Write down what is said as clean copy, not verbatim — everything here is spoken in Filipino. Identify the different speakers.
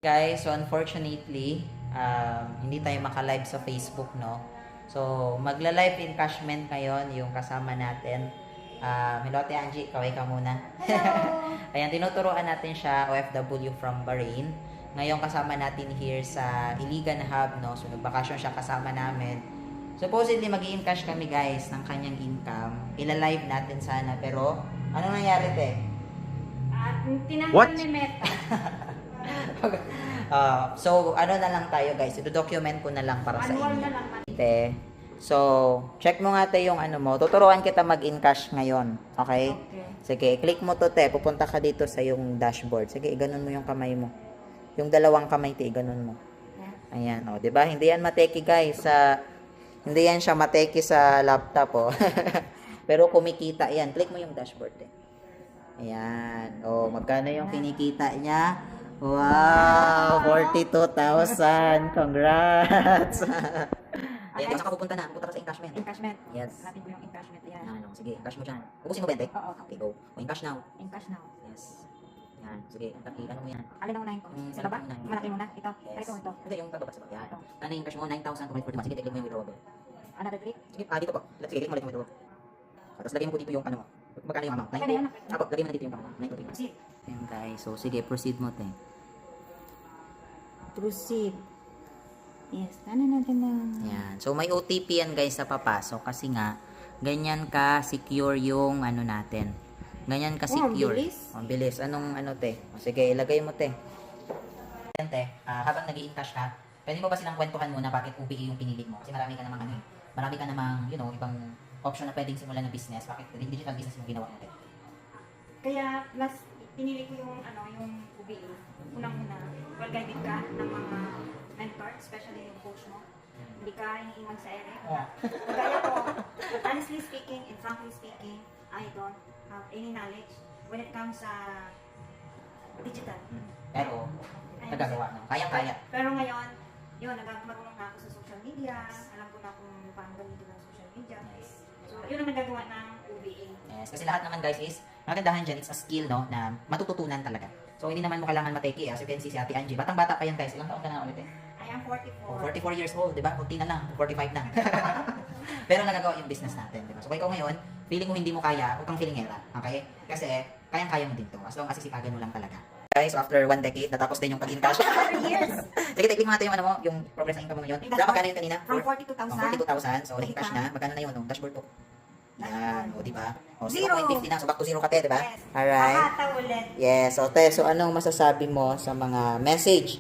Speaker 1: Guys, so unfortunately, hindi tayo maka-live sa Facebook, no? So, magla-live encashment ngayon yung kasama natin. Hello, Ate Angie, kaway ka muna.
Speaker 2: Hello!
Speaker 1: Ayan, tinuturoan natin siya, OFW from Bahrain. Ngayon kasama natin here sa Iligan Hub, no? So, nagbakasyon siya kasama namin. Supposedly, mag-i-encash kami, guys, ng kanyang income. Ila-live natin sana, pero ano nangyari, te?
Speaker 2: At tinanggal
Speaker 3: What?
Speaker 2: ni Meta.
Speaker 1: So, ano na lang tayo guys, i-document ko na lang para sa
Speaker 2: Manual
Speaker 1: inyo.
Speaker 2: na lang.
Speaker 1: Te. So, check mo nga te yung ano mo. Tuturuan kita mag-encash ngayon. Okay?
Speaker 2: Okay.
Speaker 1: Sige, click mo to te. Pupunta ka dito sa yung dashboard. Sige, iganon mo yung kamay mo. Yung dalawang kamay te, iganon mo. Ayan, oh, 'di ba? Hindi yan mateki guys hindi yan siya mateki sa laptop oh. Pero kumikita yan. Click mo yung dashboard te. Ayan. Oh, magkano yung kinikita niya? Wow! 42,000! Congrats! Ayan, saan ka pupunta na? Pupunta ka sa encashment.
Speaker 2: Encashment.
Speaker 1: Yes.
Speaker 2: Hanapin ko yung encashment. Ayan.
Speaker 1: Ayan, oh, sige, encash mo dyan. Ubusin mo, Bente?
Speaker 2: Oo.
Speaker 1: Okay, go. O, encash now.
Speaker 2: Encash now.
Speaker 1: Yes. Yan, sige, ano mo yan?
Speaker 2: Alin ang unahin ko?
Speaker 1: Mm,
Speaker 2: Sa baba?
Speaker 1: unahin mo.
Speaker 2: Malaki muna. Ito.
Speaker 1: Yes.
Speaker 2: Ito.
Speaker 1: Hindi, yung pababa sa baba. Yan.
Speaker 2: Ito.
Speaker 1: Ano yung encash mo? 9,241. Sige, click mo yung withdrawable.
Speaker 2: Another click.
Speaker 1: Sige, dito po. Sige, click mo ulit yung withdrawable. Tapos lagay mo po dito yung ano mo. Magkano yung amount?
Speaker 2: Magkano yun?
Speaker 1: Apo, lagay mo na dito yung amount. 9,241.
Speaker 2: Proceed.
Speaker 1: Ayan guys, so sige, proceed mo, te.
Speaker 2: Proceed. Yes. Ano natin na...
Speaker 1: Yan. So, may OTP yan guys sa papasok kasi nga, ganyan ka secure yung ano natin. Ganyan ka secure.
Speaker 2: bilis.
Speaker 1: Ang bilis. Anong ano, te? O, sige, ilagay mo, te. Yan, te. Habang nag-i-encash ka, pwede mo ba silang kwentuhan muna bakit UPE yung pinili mo? Kasi marami ka namang ano eh. Marami ka namang, ibang option na pwedeng simulan ng business. Bakit digital business yung ginawa mo, te?
Speaker 2: Kaya, last, pinili ko yung, yung UBE. Unang-una, well-guided ka ng mga mentor, especially yung coach mo. Hindi ka iniiwan sa ere. Kaya ko, but honestly speaking and frankly speaking, I don't have any knowledge when it comes sa digital.
Speaker 1: Pero, nagagawa na. Kayang-kaya.
Speaker 2: Pero ngayon, yun, marunong na ako sa social media. Alam ko na kung paano gamitin ang social media. So, yun ang nagagawa ng UBE.
Speaker 1: Yes, kasi lahat naman guys is, magandahan dyan, it's a skill, no, na matututunan talaga. So, hindi naman mo kailangan mateki, as you can see si Ate Angie. Batang-bata pa yan guys. Ilang taon ka na ulit eh?
Speaker 2: I am 44.
Speaker 1: Oh, 44 years old, di ba? Kunti na lang, 45 na. Pero nagagawa yung business natin, di ba? So, kung ikaw ngayon, feeling mo hindi mo kaya, huwag kang feelingera, okay? Kasi, kayang-kaya mo din to, as long as sisipagan mo lang talaga. Guys, after 1 decade, natapos din yung pag-encash.
Speaker 2: years.
Speaker 1: Sige, take mo natin yung ano mo, yung progress ng income mo ngayon. Dapat magkano yun kanina?
Speaker 2: From
Speaker 1: 42,000.
Speaker 2: 42,000.
Speaker 1: So, na-encash na. Magkano na yun? No? Dashboard po. Yan, o di ba? O,
Speaker 2: Zero.
Speaker 1: 0.50 na. So, back to zero ka, te, di ba?
Speaker 2: Yes.
Speaker 1: Alright.
Speaker 2: Ahata ulit.
Speaker 1: Yes, so te, so anong masasabi mo sa mga message